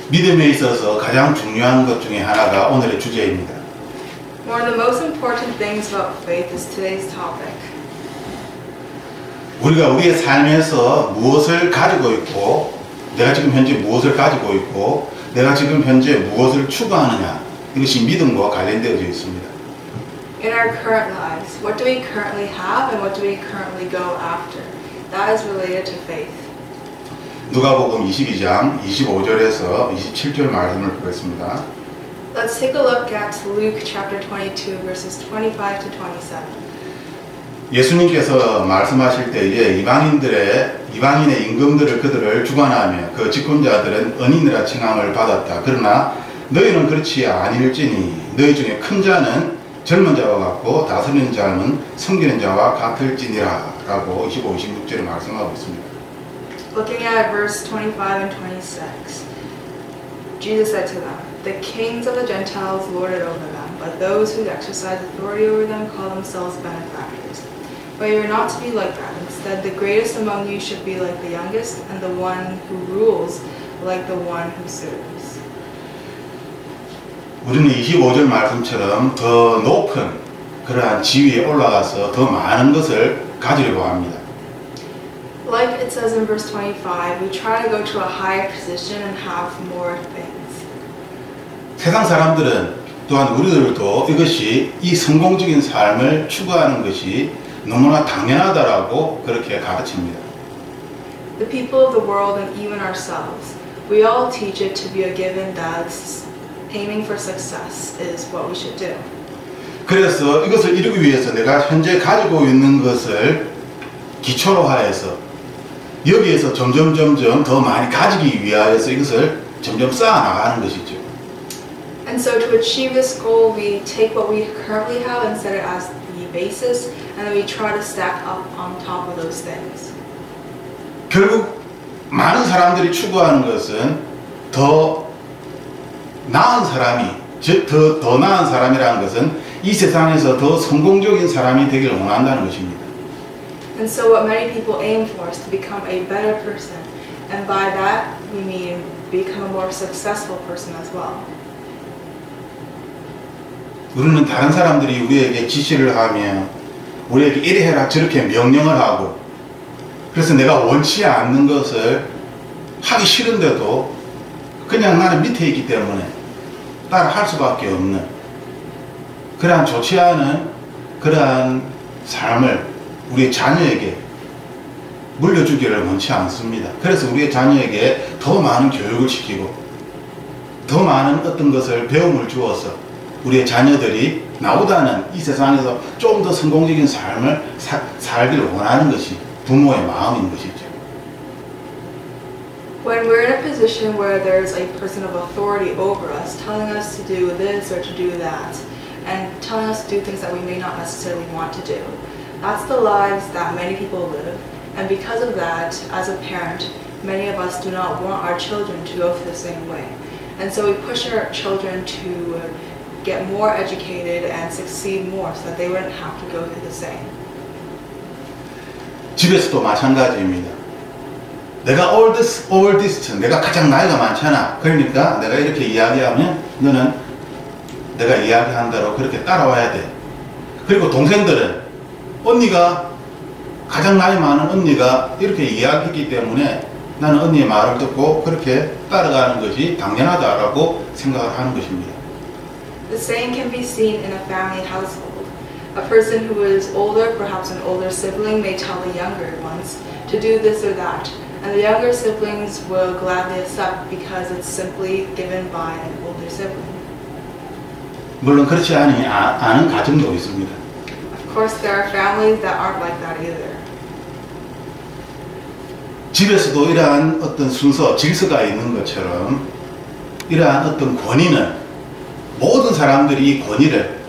믿음에 있어서 가장 중요한 것 중에 하나가 오늘의 주제입니다. One of the most important things about faith is today's topic. 우리가 우리의 삶에서 무엇을 가지고 있고, 내가 지금 현재 무엇을 가지고 있고, 내가 지금 현재 무엇을 추구하느냐, 이것이 믿음과 관련되어져 있습니다. In our current lives, what do we currently have and what do we currently go after? That is related to faith. 누가복음 22장 25절에서 27절 말씀을 보겠습니다. Let's take a look at Luke chapter 22 verses 25 to 27. 예수님께서 말씀하실 때에 이방인의 임금들을 그들을 주관하며 그 집권자들은 은인이라 칭함을 받았다. 그러나 너희는 그렇지 아니일지니 너희 중에 큰 자는 젊은 자와 같고 다스리는 자는 섬기는 자와 같을지니라 라고 25, 26절에 말씀하고 있습니다. Looking at verse 25 and 26, Jesus said to them, "The kings of the Gentiles lord it over them, but those who exercise authority over them call themselves benefactors. But you are not to be like that. Instead, the greatest among you should be like the youngest, and the one who rules like the one who serves." 우리는 25절 말씀처럼 더 높은 그러한 지위에 올라가서 더 많은 것을 가지려고 합니다. Like it says in verse 25, we try to go to a higher position and have more things. 세상 사람들은 또한 우리들도 이것이 이 성공적인 삶을 추구하는 것이 너무나 당연하다라고 그렇게 가르칩니다. The people of the world and even ourselves, we all teach it to be a given that aiming for success is what we should do. 그래서 이것을 이루기 위해서 내가 현재 가지고 있는 것을 기초로 하여서 여기에서 점점 더 많이 가지기 위하여서 이것을 점점 쌓아 나가는 것이죠. And so to achieve this goal, we take what we currently have and set it as the basis, and then we try to stack up on top of those things. 결국 많은 사람들이 추구하는 것은 더 나은 사람이, 즉 더 나은 사람이라는 것은 이 세상에서 더 성공적인 사람이 되기를 원한다는 것입니다. And so what many people aim for is to become a better person, and by that we mean become a more successful person as well. 우리는 다른 사람들이 우리에게 지시를 하며 우리에게 이래 해라 저렇게 명령을 하고, 그래서 내가 원치 않는 것을 하기 싫은데도 그냥 나는 밑에 있기 때문에 따라 할 수밖에 없는 그러한 좋지 않은 그러한 삶을 우리 자녀에게 물려주기를 원치 않습니다. 그래서 우리의 자녀에게 더 많은 교육을 시키고 더 많은 어떤 것을 배움을 주어서 우리의 자녀들이 나보다는 이 세상에서 좀 더 성공적인 삶을 살기를 원하는 것이 부모의 마음인 것이죠. When we're in a position where there's a person of authority over us telling us to do this or to do that, and telling us to do things that we may not necessarily want to do, that's the lives that many people live, and because of that, as a parent, many of us do not want our children to go through the same way. And so we push our children to get more educated and succeed more so that they wouldn't have to go through the same. 집에서도 마찬가지입니다. 내가 oldest, 내가 가장 나이가 많잖아. 그러니까 내가 이렇게 이야기하면 너는 내가 이야기한 대로 그렇게 따라와야 돼. 그리고 동생들은 언니가 가장 나이 많은 언니가 이렇게 이야기했기 때문에 나는 언니의 말을 듣고 그렇게 따라가는 것이 당연하다라고 생각을 하는 것입니다. The same can be seen in a family household. A person who is older, perhaps an older sibling, may tell the younger ones to do this or that, and the younger siblings will gladly accept because it's simply given by an older sibling. 물론 그렇지 않은 가정도 있습니다. Of course, there are families that aren't like that either. 집에서도 이러한 어떤 순서, 질서가 있는 것처럼 이러한 어떤 권위는 모든 사람들이 이 권위를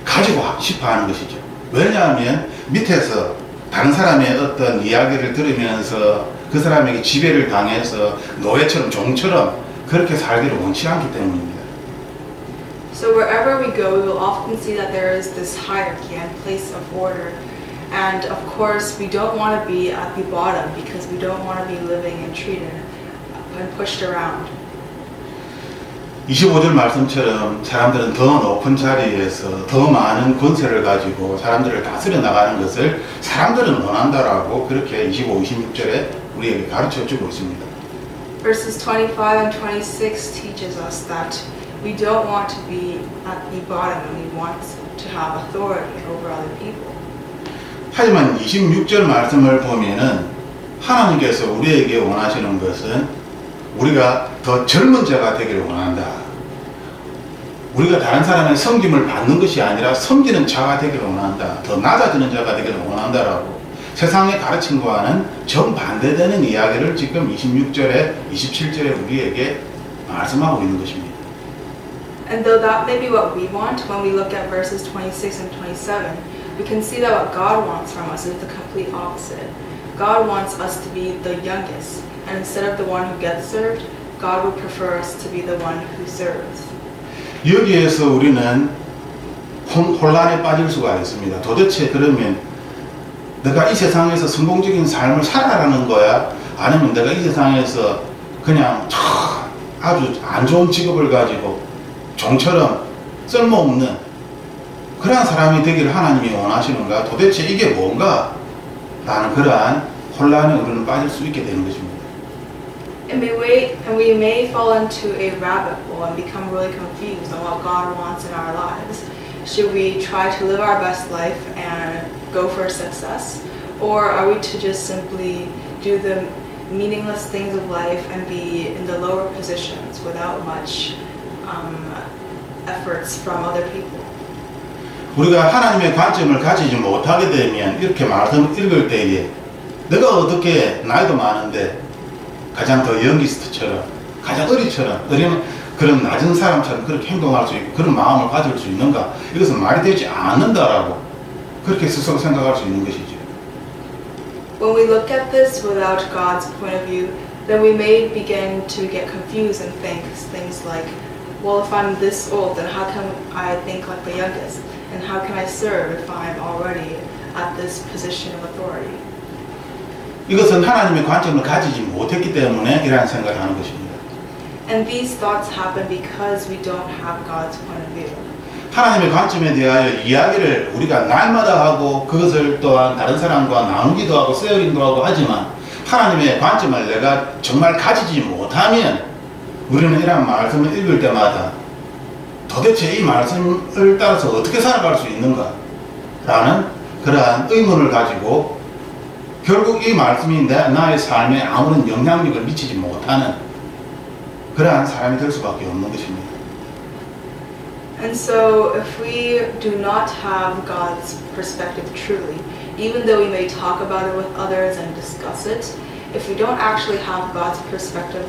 가지고 싶어 하는 것이죠. 왜냐하면 밑에서 다른 사람의 어떤 이야기를 들으면서 그 사람에게 지배를 당해서 노예처럼 종처럼 그렇게 살기를 원치 않기 때문입니다. So wherever we go, we will often see that there is this hierarchy and place of order. And of course, we don't want to be at the bottom because we don't want to be living and treated and pushed around. 25절 말씀처럼 사람들은 더 높은 자리에서 더 많은 권세를 가지고 사람들을 다스려 나가는 것을 사람들은 원한다라고 그렇게 25, 26절에 우리에게 가르쳐 주고 있습니다. Verses 25 and 26 teaches us that we don't want to be at the bottom and we want to have authority over other people. 하지만 26절 말씀을 보면은 하나님께서 우리에게 원하시는 것은 우리가 더 젊은 자가 되기를 원한다. 우리가 다른 사람의 섬김을 받는 것이 아니라 섬기는 자가 되기를 원한다. 더 낮아지는 자가 되기를 원한다라고 세상의 가르침과는 정반대되는 이야기를 지금 26절에 27절에 우리에게 말씀하고 있는 것입니다. And though that may be what we want, when we look at verses 26 and 27, we can see that what God wants from us is the complete opposite. God wants us to be the youngest, and instead of the one who gets served, God would prefer us to be the one who serves. 여기에서 우리는 혼란에 빠질 수가 있습니다. 도대체 그러면 내가 이 세상에서 성공적인 삶을 살아가는 거야? 아니면 내가 이 세상에서 그냥 아주 안 좋은 직업을 가지고 종처럼 쓸모없는 그러한 사람이 되기를 하나님이 원하시는가? 도대체 이게 뭔가? 라는 그러한 혼란에 우리는 빠질 수 있게 되는 것입니다. And we may fall into a rabbit hole and become really confused on what God wants in our lives. Should we try to live our best life and go for success? Or are we to just simply do the meaningless things of life and be in the lower positions without much efforts from other people? 우리가 하나님의 관점을 가지지 못하게 되면 이렇게 말씀을 읽을 때에 내가 어떻게 나이도 많은데 가장 더 영기스트처럼 가장 어린 그런 낮은 사람처럼 그렇게 행동할 수 있고 그런 마음을 가질 수 있는가? 이것은 말이 되지 않는다라고 그렇게 스스로 생각할 수 있는 것이죠. When we look at this without God's point of view, then we may begin to get confused and think things like, well, if I'm this old, then how can I think like the youngest? And how can I serve if I'm already at this position of authority? 이것은 하나님의 관점을 가지지 못했기 때문에 이러한 생각을 하는 것입니다. And these thoughts happen because we don't have God's point of view. 하나님의 관점에 대하여 이야기를 우리가 날마다 하고 그것을 또한 다른 사람과 나누기도 하고 쉐어링도 하고 하지만 하나님의 관점을 내가 정말 가지지 못하면 우리는 이러한 말씀을 읽을 때마다 도대체 이 말씀을 따라서 어떻게 살아갈 수 있는가? 라는 그러한 의문을 가지고 결국 이 말씀이 나의 삶에 아무런 영향력을 미치지 못하는 그러한 사람이 될 수밖에 없는 것입니다. And so if we do not have God's perspective truly, even though we may talk about it with others and discuss it, if we don't actually have God's perspective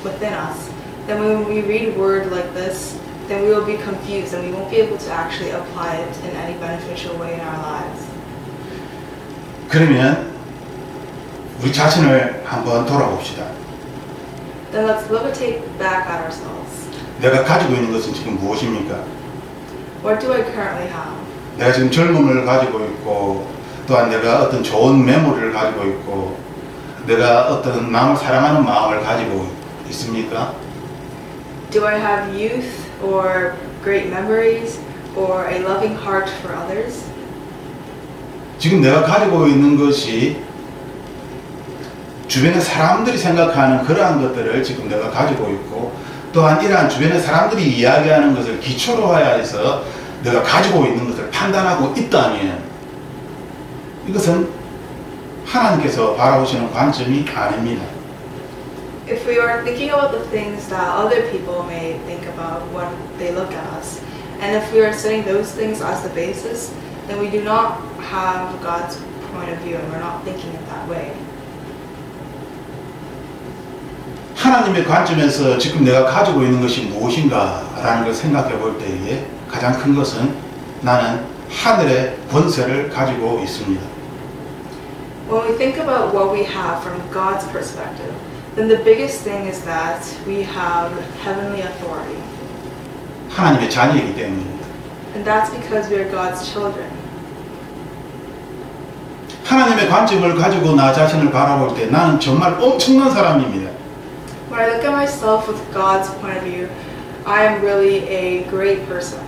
within us, then when we read word like this, then we will be confused and we won't be able to actually apply it in any beneficial way in our lives. 그러면 우리 자신을 한번 돌아봅시다. Then let's levitate back at ourselves. 내가 가지고 있는 것은 지금 무엇입니까? What do I currently have? 내가 지금 젊음을 가지고 있고 또한 내가 어떤 좋은 메모리를 가지고 있고 내가 어떤 남을 사랑하는 마음을 가지고 있습니까? Do I have youth or great memories or a loving heart for others? 지금 내가 가지고 있는 것이 주변의 사람들이 생각하는 그러한 것들을 지금 내가 가지고 있고 또한 이러한 주변의 사람들이 이야기하는 것을 기초로 해서 내가 가지고 있는 것을 판단하고 있다면 이것은 하나님께서 바라보시는 관점이 아닙니다. If we are thinking about the things that other people may think about when they look at us, and if we are setting those things as the basis, then we do not have God's point of view and we're not thinking it that way. 하나님의 관점에서 지금 내가 가지고 있는 것이 무엇인가라는 걸 생각해 볼 때에 가장 큰 것은 나는 하늘의 권세를 가지고 있습니다. When we think about what we have from God's perspective, then the biggest thing is that we have heavenly authority. 하나님의 자녀이기 때문입니다. And that's because we are God's children. 하나님의 관점을 가지고 나 자신을 바라볼 때 나는 정말 엄청난 사람입니다. When I look at myself with God's point of view, I am really a great person.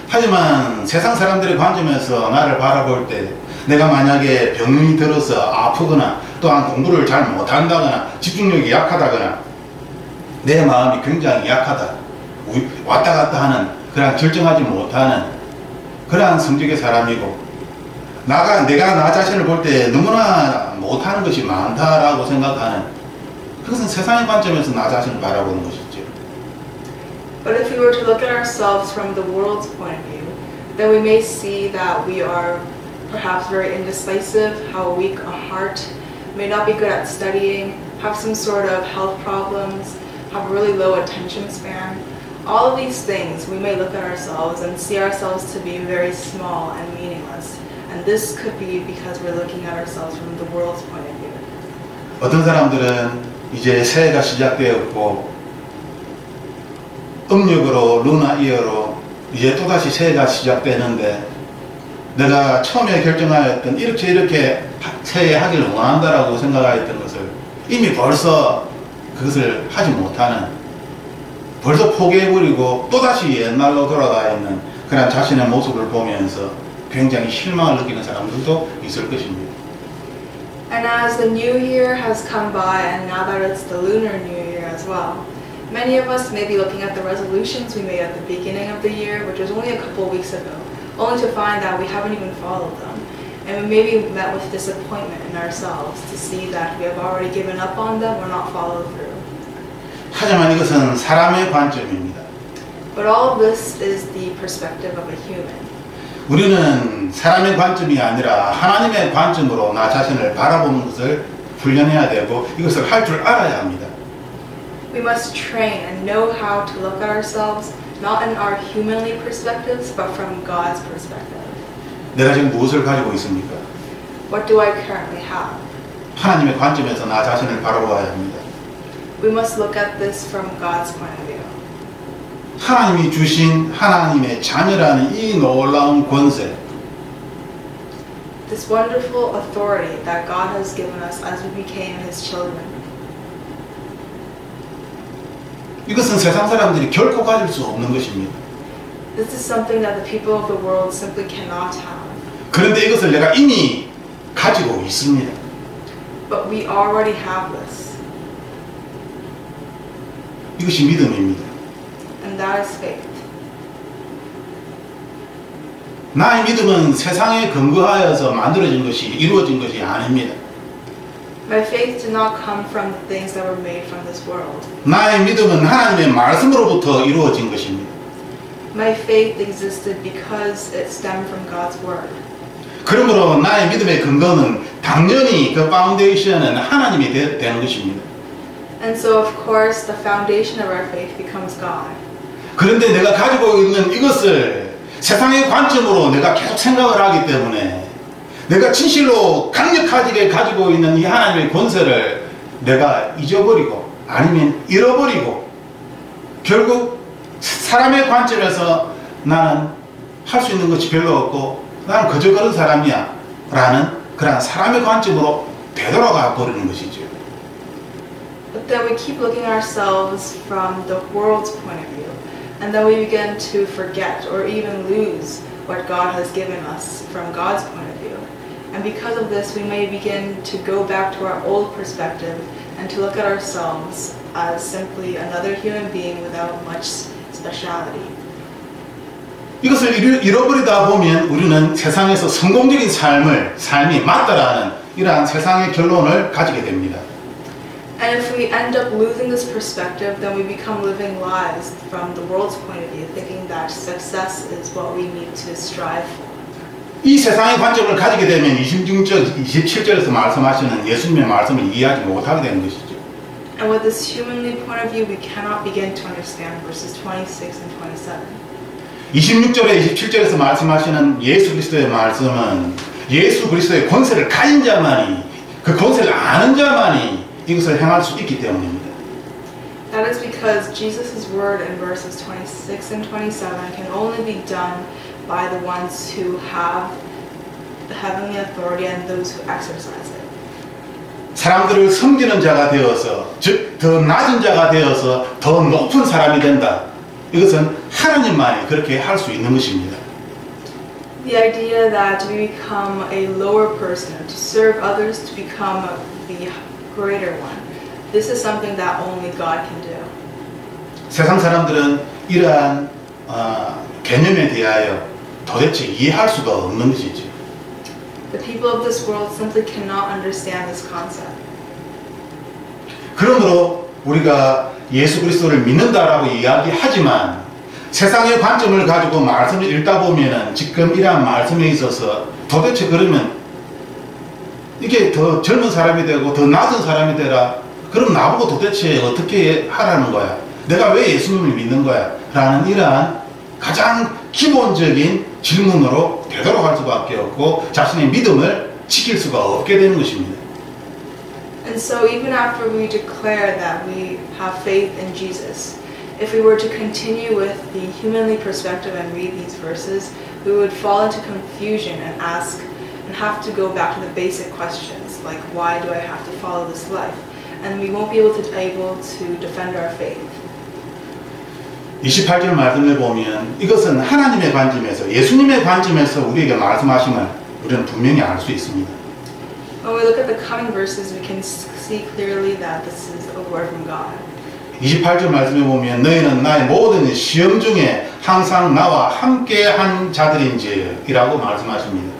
하지만 세상 사람들의 관점에서 나를 바라볼 때 내가 만약에 병이 들어서 아프거나 또한 공부를 잘 못한다거나 집중력이 약하다거나 내 마음이 굉장히 약하다, 왔다 갔다 하는 그런 결정하지 못하는 그러한 성격의 사람이고 내가 나 자신을 볼 때 너무나 못하는 것이 많다라고 생각하는, 그것은 세상의 관점에서 나 자신을 바라보는 것이죠. But if we were to look at ourselves from the world's point of view, then we may see that we are perhaps very indecisive, have a weak heart, may not be good at studying, have some sort of health problems, have a really low attention span. All of these things, we may look at ourselves and see ourselves to be very small and meaningless. And this could be because we're looking at ourselves from the world's point of view. 어떤 사람들은 이제 새해가 시작되었고 음력으로 루나 이어로 이제 또다시 새해가 시작되는데 내가 처음에 결정하였던 이렇게 새해 하기를 원한다라고 생각하였던 것을 이미 벌써 그것을 하지 못하는, 벌써 포기해버리고 또다시 옛날로 돌아가 있는 그런 자신의 모습을 보면서 굉장히 실망을 느끼는 사람들도 있을 것입니다. And as the new year has come by, and now that it's the lunar new year as well, many of us may be looking at the resolutions we made at the beginning of the year, which was only a couple of weeks ago, only to find that we haven't even followed them. And we may be met with disappointment in ourselves to see that we have already given up on them or not followed through. 하지만 이것은 사람의 관점입니다. But all of this is the perspective of a human. 우리는 사람의 관점이 아니라 하나님의 관점으로 나 자신을 바라보는 것을 훈련해야 되고 이것을 할 줄 알아야 합니다. We must train and know how to look at ourselves, not in our humanly perspectives, but from God's perspective. 내가 지금 무엇을 가지고 있습니까? What do I currently have? 하나님의 관점에서 나 자신을 바라보아야 합니다. We must look at this from God's point of view. 하나님이 주신 하나님의 자녀라는 이 놀라운 권세, This wonderful authority that God has given us as we became His children. 이것은 세상 사람들이 결코 가질 수 없는 것입니다. This is something that the people of the world simply cannot have. 그런데 이것을 내가 이미 가지고 있습니다. But we already have this. 이것이 믿음입니다. And that is faith. 나의 믿음은 세상에 근거하여서 만들어진 것이, 이루어진 것이 아닙니다. My faith did not come from the things that were made from this world. 나의 믿음은 하나님의 말씀으로부터 이루어진 것입니다. My faith existed because it stemmed from God's word. 그러므로 나의 믿음의 근거는 당연히 그 파운데이션은 하나님이 되는 것입니다. And so of course the foundation of our faith becomes God. 그런데 내가 가지고 있는 이것을 세상의 관점으로 내가 계속 생각을 하기 때문에 내가 진실로 강력하게 가지고 있는 이 하나님의 권세를 내가 잊어버리고 아니면 잃어버리고 결국 사람의 관점에서 나는 할 수 있는 것이 별로 없고 나는 그저 그런 사람이야 라는 그런 사람의 관점으로 되돌아가 버리는 것이죠. But then we keep looking at ourselves from the world's point of view. And then we begin to forget or even lose what God has given us from God's point of view. And because of this, we may begin to go back to our old perspective and to look at ourselves as simply another human being without much speciality. 이것을 잃어버리다 보면 우리는 세상에서 성공적인 삶이 맞다라는 이러한 세상의 결론을 가지게 됩니다. And if we end up losing this perspective, then we become living lives from the world's point of view, thinking that success is what we need to strive for. 이 세상의 관점을 가지게 되면 26절, 27절에서 말씀하시는 예수님의 말씀을 이해하지 못하게 되는 것이죠. And with this humanly point of view, we cannot begin to understand verses 26 and 27. 26절에 27절에서 말씀하시는 예수 그리스도의 말씀은 예수 그리스도의 권세를 가진 자만이, 그 권세를 아는 자만이 이것을 행할 수 있기 때문입니다. That is because Jesus' word in verses 26 and 27 can only be done by the ones who have the heavenly authority and those who exercise it. 사람들을 섬기는 자가 되어서, 즉 더 낮은 자가 되어서 더 높은 사람이 된다 이것은 하나님만이 그렇게 할 수 있는 것입니다. The idea that we become a lower person, to serve others, to become the greater one. This is something that only God can do. 세상 사람들은 이러한 개념에 대하여 도대체 이해할 수가 없는 것이죠. The people of this world simply cannot understand this concept. 그러므로 우리가 예수 그리스도를 믿는다라고 이야기하지만 세상의 관점을 가지고 말씀을 읽다 보면은 지금 이러한 말씀에 있어서 도대체 그러면 이게 더 젊은 사람이 되고 더 낮은 사람이 되라. 그럼 나보고 도대체 어떻게 하라는 거야? 내가 왜 예수님을 믿는 거야? 라는 이러한 가장 기본적인 질문으로 되도록 할 수밖에 없고 자신의 믿음을 지킬 수가 없게 되는 것입니다. And so even after we declare that we have faith in Jesus, if we were to continue with the humanly perspective and read these verses, we would fall into confusion and ask and have to go back to the basic questions like why do I have to follow this life? And we won't be able to defend our faith. 28절 말씀을 보면 이것은 하나님의 관점에서 예수님의 관점에서 우리에게 말씀하심을 우리는 분명히 알 수 있습니다. When we look at the coming verses, we can see clearly that this is a word from God. 28절 말씀에 보면 너희는 나의 모든 시험 중에 항상 나와 함께 한 자들인지라고 말씀하십니다.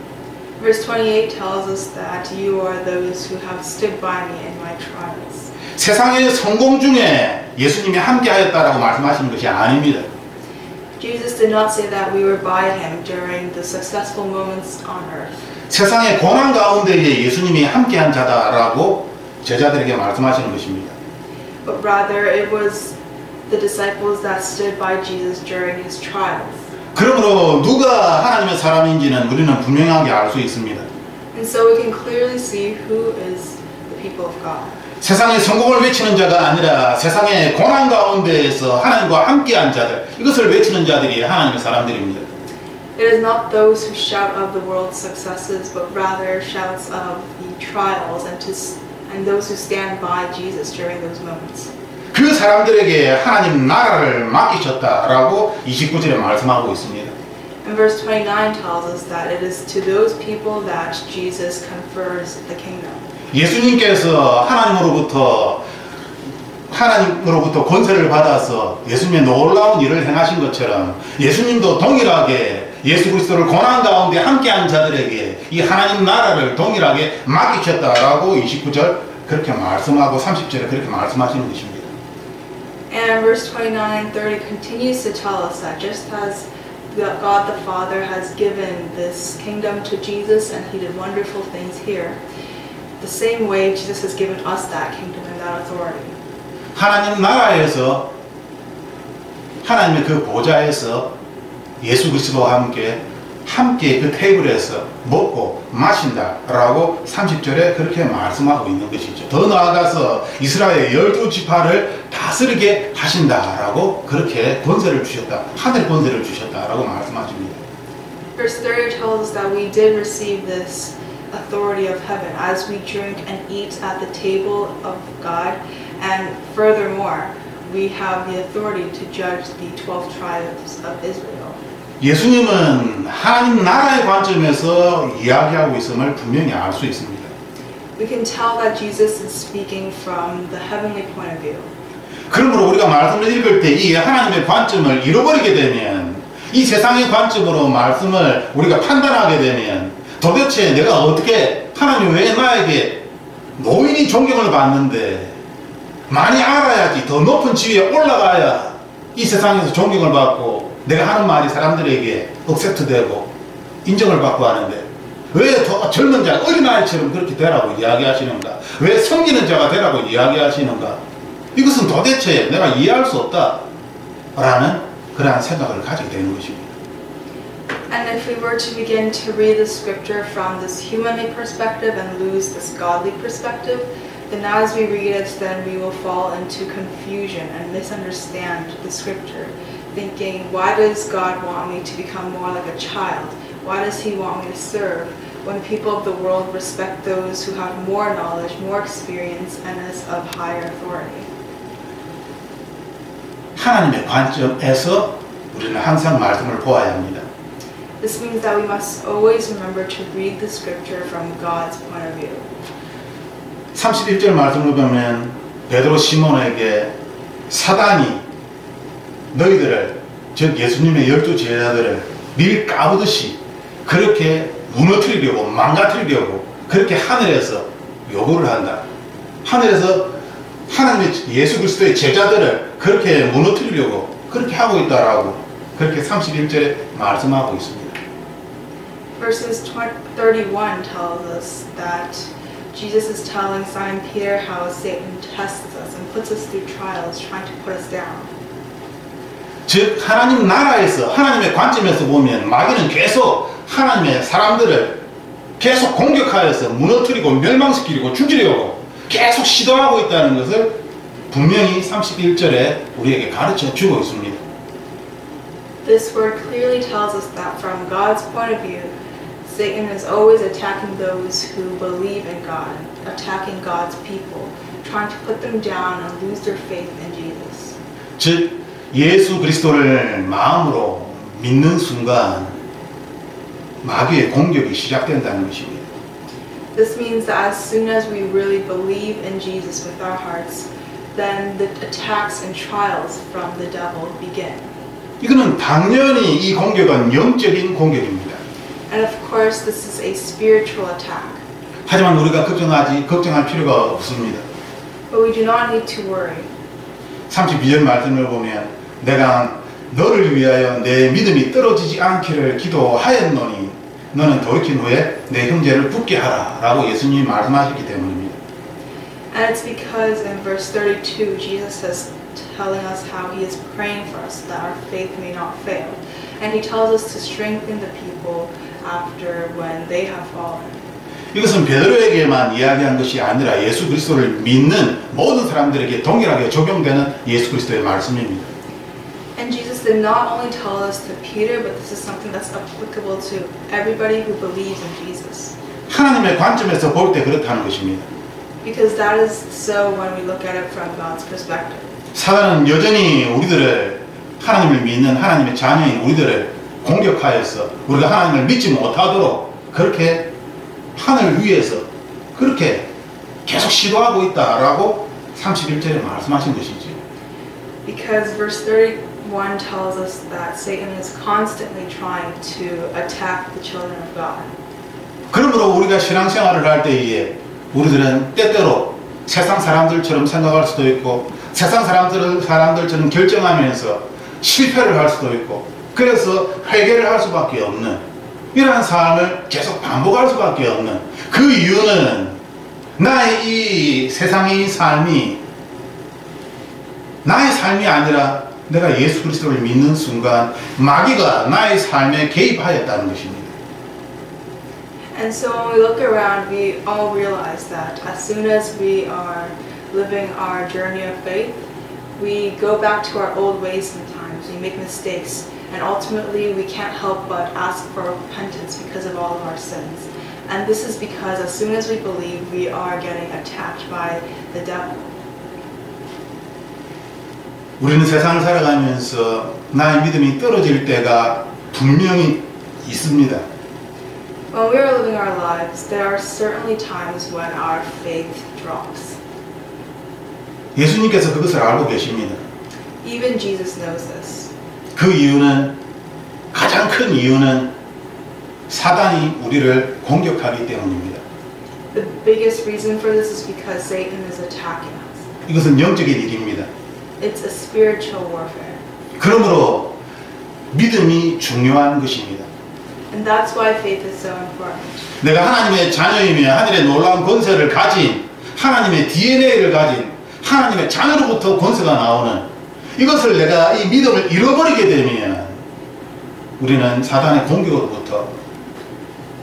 Verse 28 tells us that you are those who have stood by me in my trials. 세상의 성공 중에 예수님이 함께 하였다라고 말씀하시는 것이 아닙니다. Jesus did not say that we were by him during the successful moments on earth. 세상의 고난 가운데에 예수님이 함께한 자다라고 제자들에게 말씀하시는 것입니다. But rather it was the disciples that stood by Jesus during his trials. 그러므로 누가 하나님의 사람인지는 우리는 분명하게 알 수 있습니다. And so we can clearly see who is the people of God. 세상의 성공을 외치는 자가 아니라 세상의 고난 가운데에서 하나님과 함께한 자들, 이것을 외치는 자들이 하나님의 사람들입니다. It is not those who shout of the world's successes, but rather shouts of the trials and those who stand by Jesus during those moments. 그 사람들에게 하나님 나라를 맡기셨다라고 29절에 말씀하고 있습니다. And verse 29 tells us that it is to those people that Jesus confers the kingdom. 예수님께서 하나님으로부터 권세를 받아서 예수님의 놀라운 일을 행하신 것처럼 예수님도 동일하게 예수 그리스도를 고난 가운데 함께한 자들에게 이 하나님 나라를 동일하게 맡기셨다라고 29절 그렇게 말씀하고 30절에 그렇게 말씀하시는 것입니다. And verse 29 and 30 continues to tell us that just as God the Father has given this kingdom to Jesus and he did wonderful things here, the same way Jesus has given us that kingdom and that authority. 하나님 나라에서 하나님의 그 보좌에서 예수 그리스도와 함께 그 테이블에서 먹고 마신다라고 30절에 그렇게 말씀하고 있는 것이죠. 더 나아가서 이스라엘 12지파를 다스리게 하신다라고 그렇게 권세를 주셨다. 하늘 권세를 주셨다라고 말씀하십니다. Verse 30 tells us that we did receive this authority of heaven as we drink and eat at the table of God, and furthermore, we have the authority to judge the 12 tribes of Israel. 예수님은 하나님 나라의 관점에서 이야기하고 있음을 분명히 알 수 있습니다. We can tell that Jesus is speaking from the heavenly point of view. 그러므로 우리가 말씀을 읽을 때 이 하나님의 관점을 잃어버리게 되면 이 세상의 관점으로 말씀을 우리가 판단하게 되면 도대체 내가 어떻게 하나님 왜 나에게 노인이 존경을 받는데 많이 알아야지 더 높은 지위에 올라가야 이 세상에서 존경을 받고 내가 하는 말이 사람들에게 억셉트되고 인정을 받고 하는데 왜 더 젊은 자 어린아이처럼 그렇게 되라고 이야기하시는가? 왜 섬기는 자가 되라고 이야기하시는가? 이것은 도대체 내가 이해할 수 없다라는 그러한 생각을 가지게 되는 것입니다. And if we were to begin to read the scripture from this humanly perspective and lose this godly perspective, then as we read it, then we will fall into confusion and misunderstand the scripture, thinking, why does God want me to become more like a child? Why does he want me to serve? When people of the world respect those who have more knowledge, more experience, and is of higher authority. 하나님의 관점에서 우리는 항상 말씀을 보아야 합니다. This means that we must always remember to read the scripture from God's point of view. 31절 말씀을 보면 베드로 시몬에게 사단이 너희들을, 즉 예수님의 12 제자들을 밀 까부듯이 그렇게 무너뜨리려고 망가뜨리려고 그렇게 하늘에서 요구를 한다. 하늘에서 하나님의 예수 그리스도의 제자들을 그렇게 무너뜨리려고 그렇게 하고 있다라고 그렇게 31절에 말씀하고 있습니다. Verses 31 tells us that Jesus is telling Simon Peter how Satan tests us and puts us through trials, trying to put us down. 즉 하나님 나라에서 하나님의 관점에서 보면 마귀는 계속 하나님의 사람들을 계속 공격하여서 무너뜨리고 멸망시키려고 죽이려고 계속 시도하고 있다는 것을 분명히 31절에 우리에게 가르쳐 주고 있습니다. This word clearly tells us that from God's point of view, Satan is always attacking those who believe in God, attacking God's people, trying to put them down and lose their faith in Jesus. 즉 예수 그리스도를 마음으로 믿는 순간 마귀의 공격이 시작된다는 것입니다. This means that as soon as we really believe in Jesus with our hearts, then the attacks and trials from the devil begin. 이거는 당연히 이 공격은 영적인 공격입니다. And of course, this is a spiritual attack. 하지만 우리가 걱정할 필요가 없습니다. But we do not need to worry. 32절 말씀을 보면 내가 너를 위하여 내 믿음이 떨어지지 않기를 기도하였노니 너는 돌이킨 후에 내 형제를 붙게 하라 라고 예수님이 말씀하셨기 때문입니다. And it's because in verse 32, Jesus is telling us how he is praying for us that our faith may not fail. And he tells us to strengthen the people after when they have fallen. 이것은 베드로에게만 이야기한 것이 아니라 예수 그리스도를 믿는 모든 사람들에게 동일하게 적용되는 예수 그리스도의 말씀입니다. And Jesus did not only tell us to Peter, but this is something that's applicable to everybody who believes in Jesus. 하나님의 관점에서 볼 때 그렇다는 것입니다. Because that is so when we look at it from God's perspective. 사단은 여전히 우리들을 하나님을 믿는 하나님의 자녀인 우리들을 공격하여서 우리가 하나님을 믿지 못하도록 그렇게 하늘 위에서 그렇게 계속 시도하고 있다라고 31절에 말씀하신 것이죠. Because verse 31 tells us that Satan is constantly trying to attack the children of God. 그러므로 우리가 신앙생활을 할 때에 우리들은 때때로 세상 사람들처럼 생각할 수도 있고 세상 사람들처럼 결정하면서 실패를 할 수도 있고 그래서 회개를 할 수밖에 없는 이러한 삶을 계속 반복할 수밖에 없는 그 이유는 나의 이 세상의 삶이 나의 삶이 아니라 내가 예수 그리스도를 믿는 순간 마귀가 나의 삶에 개입하였다는 것입니다. And so when we look around, we all realize that as soon as we are living our journey of faith, we go back to our old ways sometimes, we make mistakes, and ultimately we can't help but ask for repentance because of all of our sins. And this is because as soon as we believe, we are getting attacked by the devil. 우리는 세상을 살아가면서 나의 믿음이 떨어질 때가 분명히 있습니다. When we are living our lives, there are certainly times when our faith drops. 예수님께서 그것을 알고 계십니다. Even Jesus knows this. 그 이유는 가장 큰 이유는 사단이 우리를 공격하기 때문입니다. The biggest reason for this is because Satan is attacking us. 이것은 영적인 일입니다. It's a spiritual warfare. 그러므로 믿음이 중요한 것입니다. And that's why faith is so important. 내가 하나님의 자녀이며 하늘의 놀라운 권세를 가진 하나님의 DNA를 가진 하나님의 자녀로부터 권세가 나오는 이것을 내가 이 믿음을 잃어버리게 되면 우리는 사단의 공격으로부터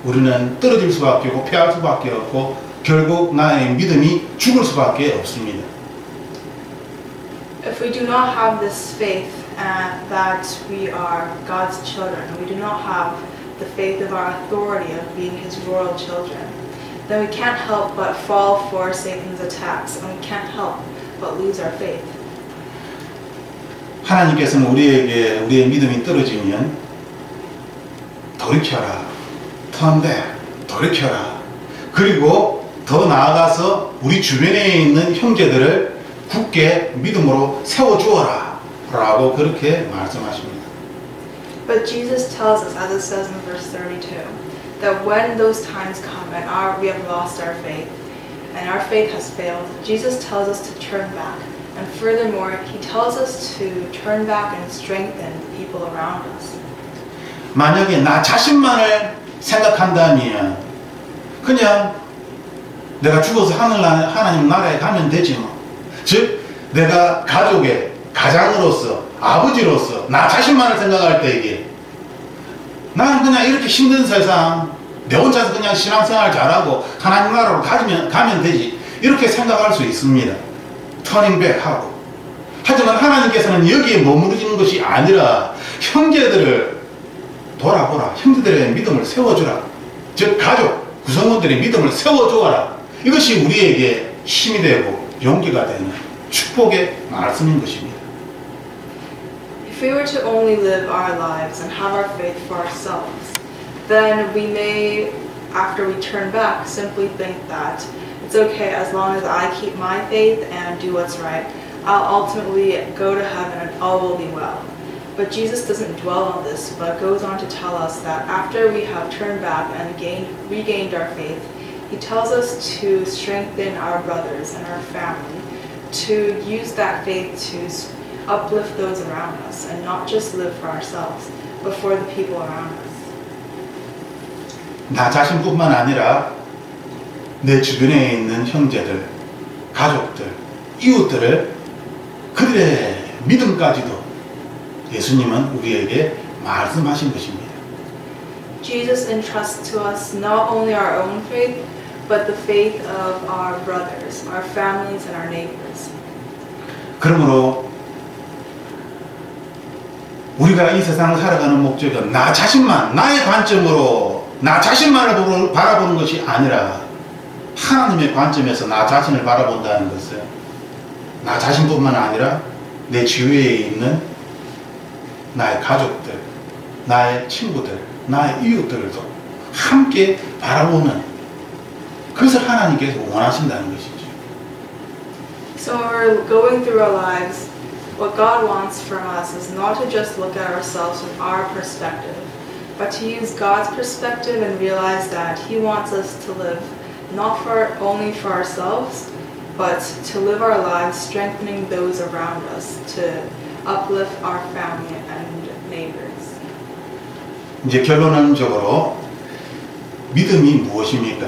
우리는 떨어질 수밖에 없고 패할 수밖에 없고 결국 나의 믿음이 죽을 수밖에 없습니다. If we do not have this faith that we are God's children, we do not have the faith of our authority of being His royal children, then we can't help but fall for Satan's attacks, and we can't help but lose our faith. 하나님께서는 우리에게 우리의 믿음이 떨어지면 돌이켜라, 턴백, 돌이켜라. 그리고 더 나아가서 우리 주변에 있는 형제들을 굳게 믿음으로 세워주어라 라고 그렇게 말씀하십니다. But Jesus tells us, as it says in verse 32, that when those times come and we have lost our faith and our faith has failed, Jesus tells us to turn back. And furthermore, he tells us to turn back and strengthen the people around us. 만약에 나 자신만을 생각한다면 그냥 내가 죽어서 하나님 나라에 가면 되지 뭐. 즉 내가 가족의 가장으로서 아버지로서 나 자신만을 생각할 때에 나는 그냥 이렇게 힘든 세상 내 혼자서 그냥 신앙생활 잘하고 하나님 나라로 가면 되지 이렇게 생각할 수 있습니다. 터닝백하고. 하지만 하나님께서는 여기에 머무르는 것이 아니라 형제들을 돌아보라. 형제들의 믿음을 세워주라. 즉 가족 구성원들의 믿음을 세워주어라. 이것이 우리에게 힘이 되고 용기가 되는 축복의 말씀인 것입니다. If we were to only live our lives and have our faith for ourselves, then we may, after we turn back, simply think that it's okay as long as I keep my faith and do what's right. I'll ultimately go to heaven and all will be well. But Jesus doesn't dwell on this, but goes on to tell us that after we have turned back and regained our faith, he tells us to strengthen our brothers and our family, to use that faith to uplift those around us and not just live for ourselves, but for the people around us. 나 자신뿐만 아니라 내 주변에 있는 형제들, 가족들, 이웃들을 그들의 믿음까지도 예수님은 우리에게 말씀하신 것입니다. Jesus entrusts to us not only our own faith, but the faith of our brothers, our families, and our neighbors. 그러므로 우리가 이 세상을 살아가는 목적은 나 자신만, 나의 관점으로 나 자신만을 바라보는 것이 아니라 하나님의 관점에서 나 자신을 바라본다는 것은 나 자신뿐만 아니라 내 주위에 있는 나의 가족들, 나의 친구들, 나의 이웃들도 함께 바라보는 그것을 하나님께서 원하신다는 것이죠. So when we're going through our lives, what God wants from us is not to just look at ourselves from our perspective, but to use God's perspective and realize that He wants us to live not only for ourselves, but to live our lives strengthening those around us, to uplift our family and neighbors. 이제 결론적으로 믿음이 무엇입니까?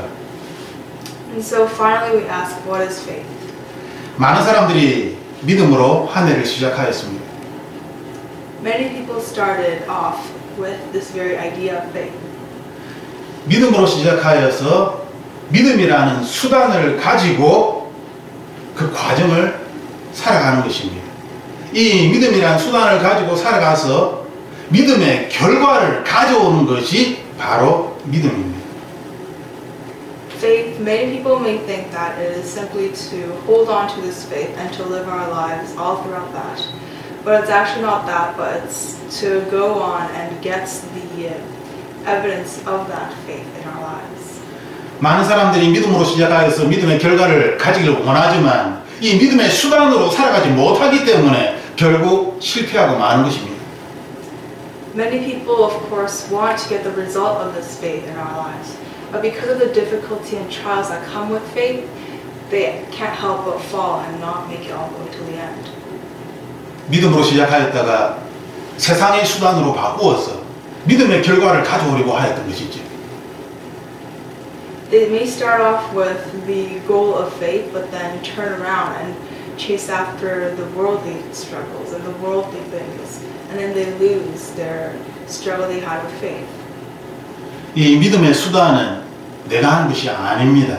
And so finally we ask, what is faith? 많은 사람들이 믿음으로 한 해를 시작하였습니다. Many people started off with this very idea of faith. 믿음으로 시작하여서 믿음이라는 수단을 가지고 그 과정을 살아가는 것입니다. 이 믿음이라는 수단을 가지고 살아가서 믿음의 결과를 가져오는 것이 바로 믿음입니다. Faith, many people may think that it is simply to hold on to this faith and to live our lives all throughout that. But it's actually not that, but it's to go on and get the evidence of that faith in our lives. 많은 사람들이 믿음으로 시작하여서 믿음의 결과를 가지기를 원하지만 이 믿음의 수단으로 살아가지 못하기 때문에 결국 실패하고 마는 것입니다. Many people, of course, want to get the result of this faith in our lives. But because of the difficulty and trials that come with faith, they can't help but fall and not make it all the way to the end. 믿음으로 시작하였다가 세상의 수단으로 바꾸어서 믿음의 결과를 가져오려고 하였던 것이죠. They may start off with the goal of faith, but then turn around and chase after the worldly struggles and the worldly things, and then they lose their struggle they had with faith. 이 믿음의 수단은 내가 하는 것이 아닙니다.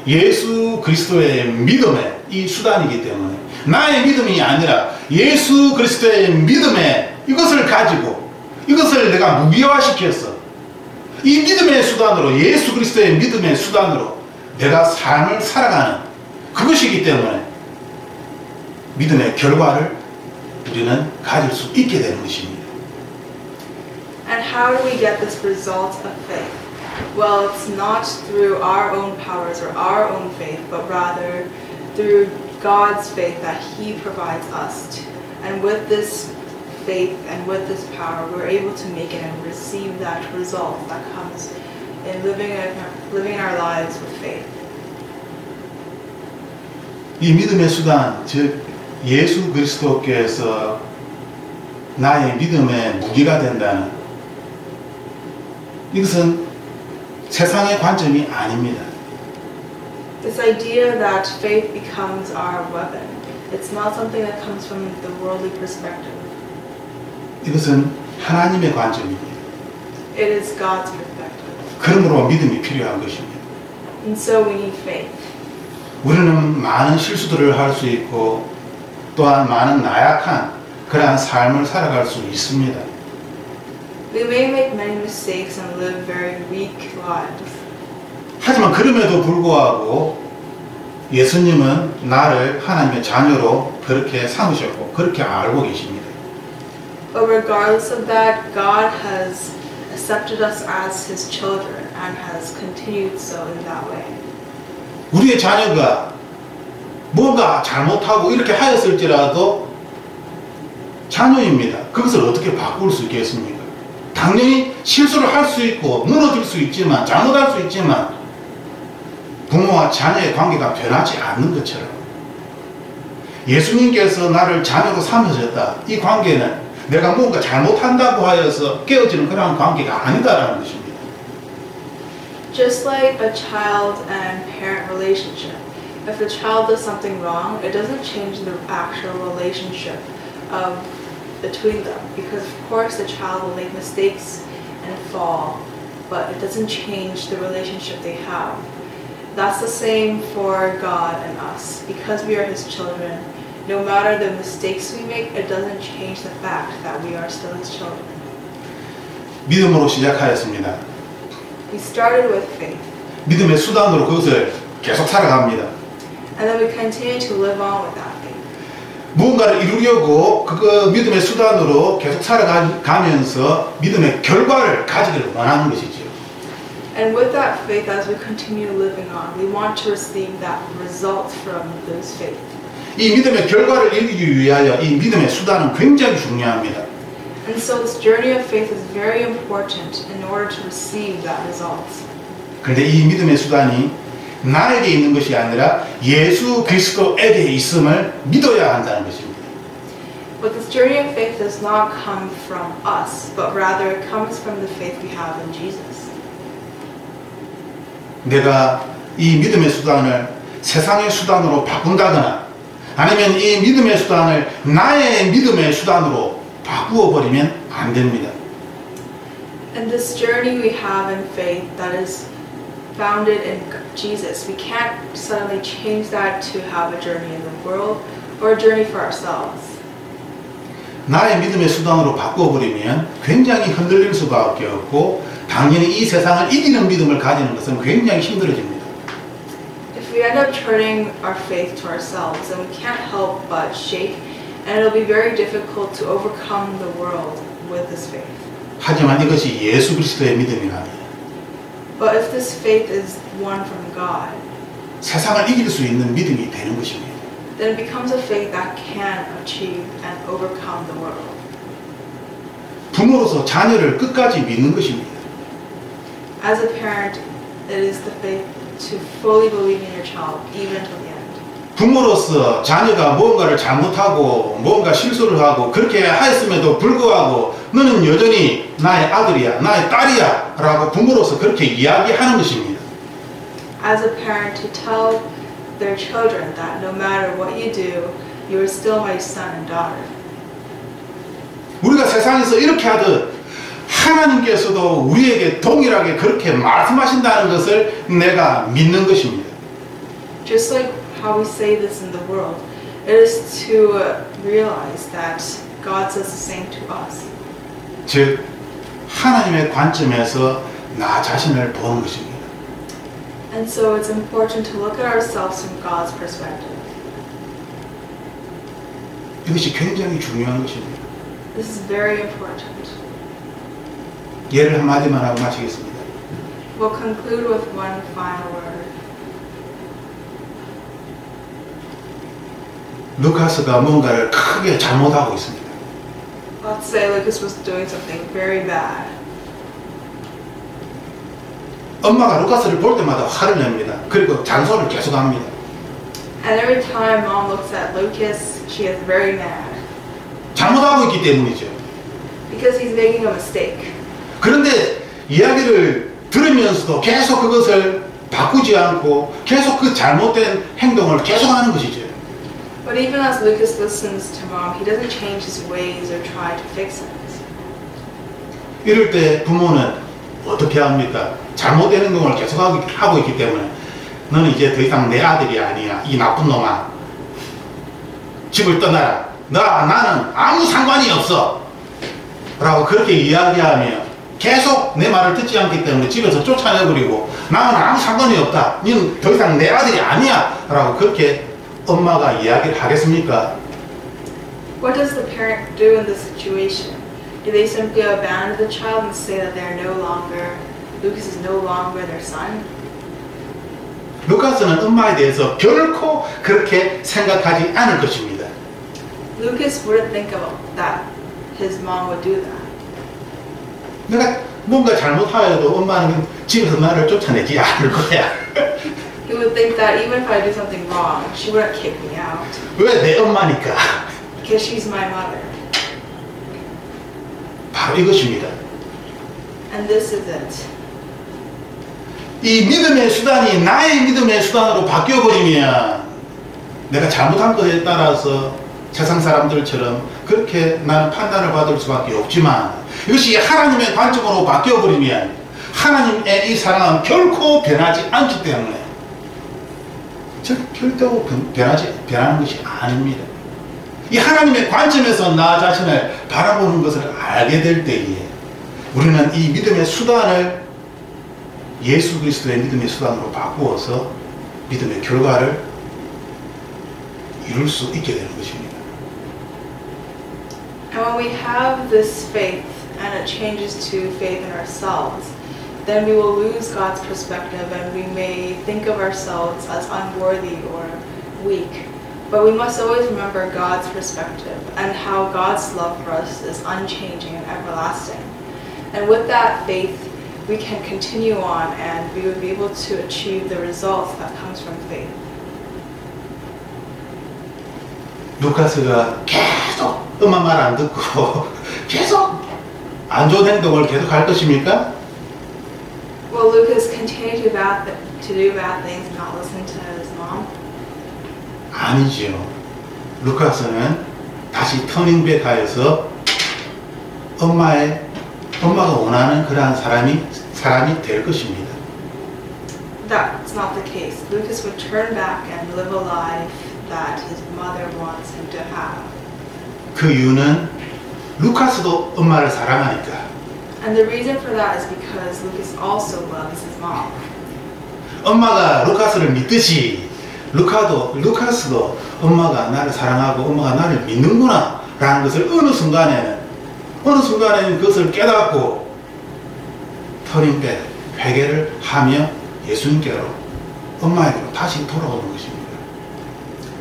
예수 그리스도의 믿음의 이 수단이기 때문에 나의 믿음이 아니라 예수 그리스도의 믿음의 이것을 가지고 이것을 내가 무기화시켜서 이 믿음의 수단으로 예수 그리스도의 믿음의 수단으로 내가 삶을 살아가는 그것이기 때문에 믿음의 결과를 우리는 가질 수 있게 되는 것입니다. And how do we get this result of faith? Well, it's not through our own powers or our own faith, but rather through God's faith that He provides us. And with this faith and with this power, we're able to make it and receive that result that comes in living our lives with faith. 이 믿음의 수단, 즉 예수 그리스도께서 나의 믿음의 무기가 된다는 이것은 세상의 관점이 아닙니다. This idea that faith becomes our weapon, it's not something that comes from the worldly perspective. 이것은 하나님의 관점입니다. It is God's perspective. 그러므로 믿음이 필요한 것입니다. And so we need faith. 우리는 많은 실수들을 할 수 있고 또한 많은 나약한 그러한 삶을 살아갈 수 있습니다. We may make many mistakes and live very weak lives. 하지만 그럼에도 불구하고 예수님은 나를 하나님의 자녀로 그렇게 삼으셨고 그렇게 알고 계십니다. But regardless of that, God has accepted us as His children and has continued so in that way. 우리의 자녀가 뭔가 잘못하고 이렇게 하였을지라도 자녀입니다. 그것을 어떻게 바꿀 수 있겠습니까? 당연히 실수를 할 수 있고 무너질 수 있지만 잘못할 수 있지만 부모와 자녀의 관계가 변하지 않는 것처럼 예수님께서 나를 자녀로 삼으셨다. 이 관계는 내가 뭔가 잘못한다고 하여서 깨어지는 그런 관계가 아니다라는 것입니다. Just like a child and parent relationship, if the child does something wrong, it doesn't change the actual relationship between them, because of course the child will make mistakes and fall, but it doesn't change the relationship they have. That's the same for God and us. Because we are His children, no matter the mistakes we make, it doesn't change the fact that we are still His children. 믿음으로 시작하였습니다. We started with faith, 믿음의 수단으로 그것을 계속 살아갑니다. and then we continue to live on with that faith. 무언가를 이루려고 그 믿음의 수단으로 계속 살아가면서 믿음의 결과를 가지기를 원하는 것이죠. And with that faith, as we continue living on, we want to receive that result from those faith. 이 믿음의 결과를 이루기 위하여 이 믿음의 수단은 굉장히 중요합니다. And so this journey of faith is very important in order to receive that result. 그런데 이 믿음의 수단이 나에게 있는 것이 아니라 예수 그리스도에게 있음을 믿어야 한다는 것입니다. But this journey of faith does not come from us, but rather it comes from the faith we have in Jesus. 내가 이 믿음의 수단을 세상의 수단으로 바꾼다거나 아니면 이 믿음의 수단을 나의 믿음의 수단으로 바꾸어 버리면 안 됩니다. And this journey we have in faith that is founded in Jesus, we can't suddenly change that to have a journey in the world or a journey for ourselves. 나의 믿음의 수단으로 바꾸어 버리면 굉장히 흔들릴 수밖에 없고 당연히 이 세상을 이기는 믿음을 가지는 것은 굉장히 힘들어집니다. If we end up turning our faith to ourselves, then we can't help but shake, and it'll be very difficult to overcome the world with this faith. 하지만 이것이 예수 그리스도의 믿음이라면 But if this faith is one from God, 세상을 이길 수 있는 믿음이 되는 것입니다. then it becomes a faith that can achieve and overcome the world. 부모로서 자녀를 끝까지 믿는 것입니다. As a parent, it is the faith to fully believe in your child, even till the end. 부모로서 자녀가 무언가를 잘못하고 무언가 실수를 하고 그렇게 하였음에도 불구하고 너는 여전히 나의 아들이야, 나의 딸이야 라고 부모로서 그렇게 이야기하는 것입니다. As a parent, to tell their children that no matter what you do, you are still my son and daughter. 우리가 세상에서 이렇게 하듯 하나님께서도 우리에게 동일하게 그렇게 말씀하신다는 것을 내가 믿는 것입니다. Just like how we say this in the world, it is to realize that God says the same to us. 즉 하나님의 관점에서 나 자신을 보는 것입니다. And so it's important to look at ourselves from God's perspective. 이것이 굉장히 중요한 것입니다. This is very important. 예를 한마디만 하고 마치겠습니다. We'll conclude with one final word. 루카스가 뭔가를 크게 잘못하고 있습니다. Let's say Lucas was doing something very bad. 엄마가 루카스를 볼 때마다 화를 냅니다. 그리고 잔소리를 계속합니다. And every time mom looks at Lucas, she gets very mad. 잘못하고 있기 때문이죠. Because he's making a mistake. 그런데 이야기를 들으면서도 계속 그것을 바꾸지 않고 계속 그 잘못된 행동을 계속하는 것이죠. But even as Lucas listens to mom, he doesn't change his ways or try to fix it. 이럴 때 부모는 어떻게 합니까? 잘못된 행동을 계속하고 있기 때문에 너는 이제 더 이상 내 아들이 아니야. 이 나쁜 놈아. 집을 떠나라. 나는 아무 상관이 없어. 라고 그렇게 이야기하며 계속 내 말을 듣지 않기 때문에 집에서 쫓아내버리고 나는 아무 상관이 없다. 너는 더 이상 내 아들이 아니야. 라고 그렇게 엄마가 이야기를 하겠습니까? What does the parent do in this situation? Do they simply abandon the child and say that Lucas is no longer their son? 루카스는 엄마에 대해서 결코 그렇게 생각하지 않을 것입니다. Lucas wouldn't think about that his mom would do that. 내가 뭔가 잘못하여도 엄마는 집에서 나를 쫓아내지 않을 거야. He would think that even if I do something wrong, she wouldn't kick me out. 왜? 내 엄마니까. Because she's my mother. 바로 이것입니다. And this is it. 이 믿음의 수단이 나의 믿음의 수단으로 바뀌어버리면 내가 잘못한 것에 따라서 세상 사람들처럼 그렇게 나는 판단을 받을 수밖에 없지만 이것이 하나님의 관점으로 바뀌어버리면 하나님의 이 사랑은 결코 변하지 않기 때문에 절대로 변하는 것이 아닙니다. 이 하나님의 관점에서 나 자신을 바라보는 것을 알게 될 때에 우리는 이 믿음의 수단을 예수 그리스도의 믿음의 수단으로 바꾸어서 믿음의 결과를 이룰 수 있게 되는 것입니다. And when we have this faith and it changes to faith in ourselves, then we will lose God's perspective and we may think of ourselves as unworthy or weak. But we must always remember God's perspective and how God's love for us is unchanging and everlasting. And with that faith, we can continue on and we would be able to achieve the results that comes from faith. 루카스가 계속 엄마 말 안 듣고 계속 안 좋은 행동을 계속 할 것입니까? Will Lucas continue to do bad things and not listen to his mom? 아니지요. 루카스는 다시 터닝백하여서 엄마가 원하는 그러한 사람이 될 것입니다. That's not the case. Lucas would turn back and live a life that his mother wants him to have. 그 이유는 루카스도 엄마를 사랑하니까. And the reason for that is because Lucas also loves his mom. 엄마가 루카스를 믿듯이 루카스도 엄마가 나를 사랑하고 엄마가 나를 믿는구나 라는 것을 어느 순간에는 그것을 깨닫고 터닝백 회개를 하며 예수님께로 엄마에게로 다시 돌아오는 것입니다.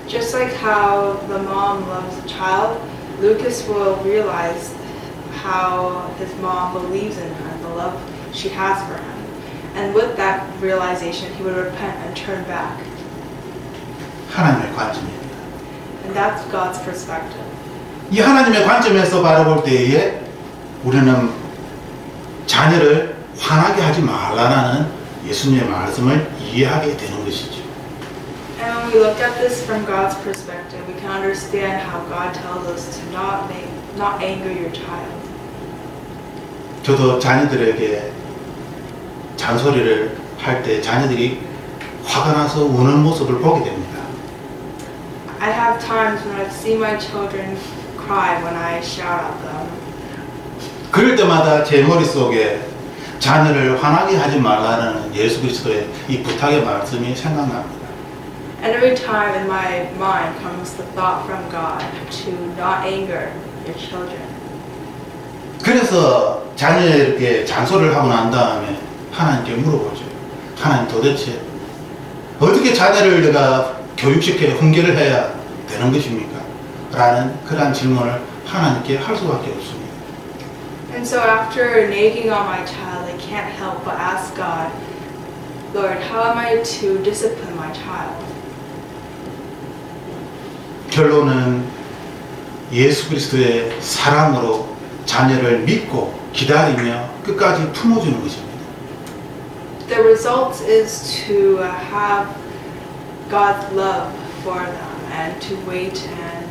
Just like how the mom loves the child, Lucas will realize how his mom believes in him, the love she has for him. And with that realization, he would repent and turn back. 하나님의 관점입니다. And that's God's perspective. 이 하나님의 관점에서 바라볼 때에 우리는 자녀를 화나게 하지 말라는 예수님의 말씀을 이해하게 되는 것이죠. And when we look at this from God's perspective, we can understand how God tells us to not anger your child. 저도 자녀들에게 잔소리를 할 때 자녀들이 화가 나서 우는 모습을 보게 됩니다. I have times when I've seen my children cry when I shout at them. 그럴 때마다 제 머릿속에 자녀를 화나게 하지 말라는 예수 그리스도의 이 부탁의 말씀이 생각납니다. And every time in my mind comes the thought from God to not anger your children. 그래서 자녀에 이렇게 잔소리를 하고 난 다음에 하나님께 물어보죠. 하나님 도대체 어떻게 자녀를 내가 교육시켜 훈계를 해야 되는 것입니까? 라는 그러한 질문을 하나님께 할 수밖에 없습니다. And so after nagging on my child, I can't help but ask God, Lord, how am I to discipline my child? 결론은 예수 그리스도의 사랑으로 자녀를 믿고 기다리며 끝까지 품어주는 것입니다. The result is to have God's love for them and to wait and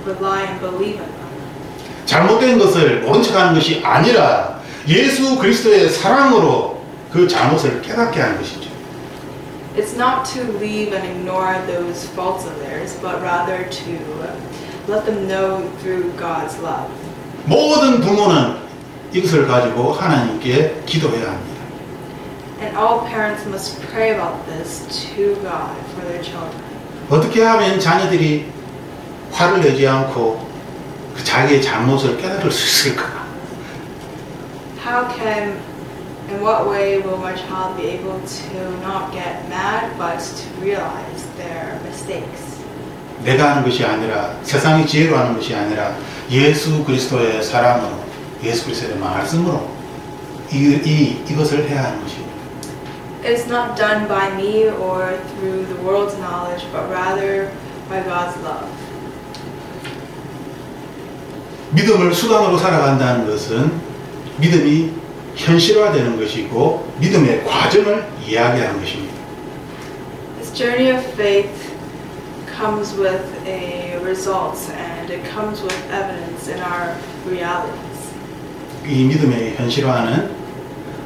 rely and believe in them. 잘못된 것을 모른 척하는 것이 아니라 예수 그리스도의 사랑으로 그 잘못을 깨닫게 하는 것이죠. It's not to leave and ignore those faults of theirs, but rather to let them know through God's love. 모든 부모는 이것을 가지고 하나님께 기도해야 합니다. And all parents must pray about this to God for their children. 어떻게 하면 자녀들이 화를 내지 않고 그 자기의 잘못을 깨달을 수 있을까? In what way will my child be able to not get mad, but to realize their mistakes? 내가 하는 것이 아니라 세상의 지혜로 하는 것이 아니라 예수 그리스도의 사랑으로 예수 그리스도의 말씀으로 이것을 해야 하는 것입니다. It's not done by me or through the world's knowledge, but rather by God's love. 믿음을 수단으로 살아간다는 것은 믿음이 현실화되는 것이고 믿음의 과정을 이야기하는 것입니다. This journey of faith comes with a result and it comes with evidence in our realities. 이 믿음의 현실화는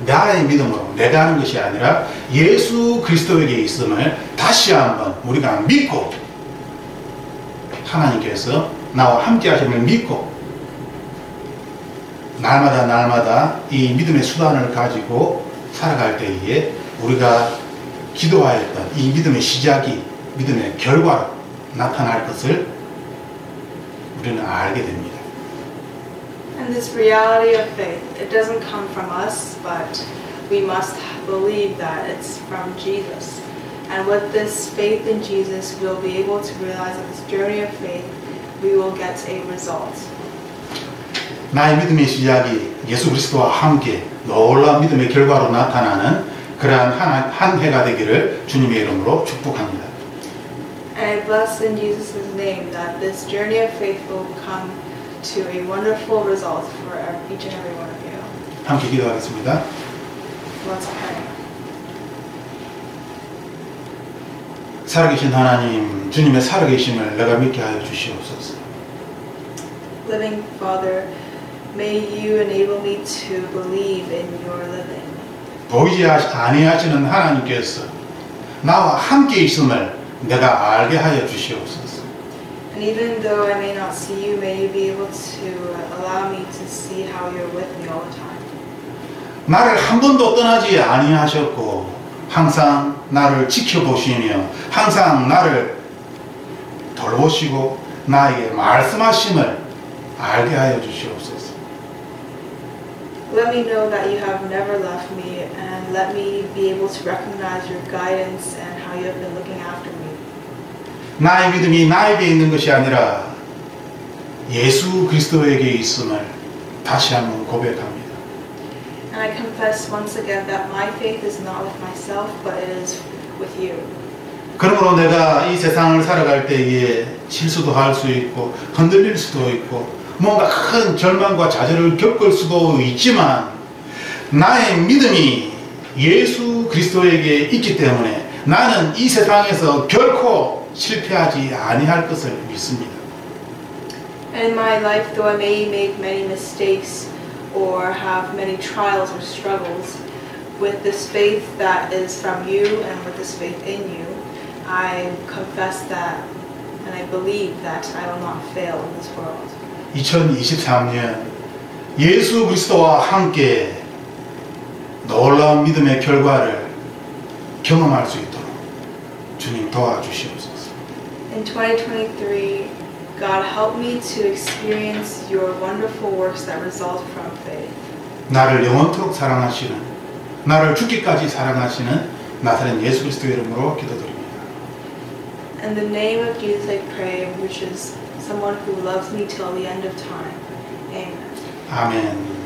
나의 믿음으로 내가 하는 것이 아니라 예수 그리스도에게 있음을 다시 한번 우리가 믿고 하나님께서 나와 함께 하심을 믿고 날마다 이 믿음의 수단을 가지고 살아갈 때에 우리가 기도하였던 이 믿음의 시작이 믿음의 결과로 나타날 것을 우리는 알게 됩니다. And this reality of faith, it doesn't come from us, but we must believe that it's from Jesus. And with this faith in Jesus, we'll be able to realize that this journey of faith, we will get a result. 나의 믿음의 시작이 예수 그리스도와 함께 놀라운 믿음의 결과로 나타나는 그러한 한 해가 되기를 주님의 이름으로 축복합니다. And I bless in Jesus' name that this journey of faith will come to a wonderful result for each and every one of you. 함께 기도하겠습니다. Let's pray. 살아계신 하나님, 주님의 살아계심을 내가 믿게 하여 주시옵소서. Living Father, may you enable me to believe in your living. 보이지 아니하시는 하나님께서 나와 함께 있음을 내가 알게 하여 주시옵소서. And even though I may not see you, may you be able to allow me to see how you're with me all the time. 나를 한 번도 떠나지 아니하셨고 항상 나를 지켜보시며 항상 나를 돌보시고 나에게 말씀하심을 알게 하여 주시옵소서. Let me know that you have never left me, and let me be able to recognize your guidance and how you have been looking after me. 나의 믿음이 나에게 있는 것이 아니라 예수 그리스도에게 있음을 다시 한번 고백합니다. And I confess once again that my faith is not with myself, but it is with you. 그러므로 내가 이 세상을 살아갈 때에 실수도 할 수 있고 흔들릴 수도 있고 뭔가 큰 절망과 좌절을 겪을 수도 있지만 나의 믿음이 예수 그리스도에게 있기 때문에 나는 이 세상에서 결코 실패하지 아니할 것을 믿습니다. In my life, though I may make many mistakes or have many trials or struggles, with this faith that is from you and with this faith in you, I confess that and I believe that I will not fail in this world. 2023년 예수 그리스도와 함께 놀라운 믿음의 결과를 경험할 수 있도록 주님 도와주시옵소서. In 2023, God help me to experience your wonderful works that result from faith. 나를 영원토록 사랑하시는, 나를 죽기까지 사랑하시는 나사렛 예수 그리스도 이름으로 기도드립니다. In the name of Jesus I pray, which is someone who loves me till the end of time. Amen. 아멘.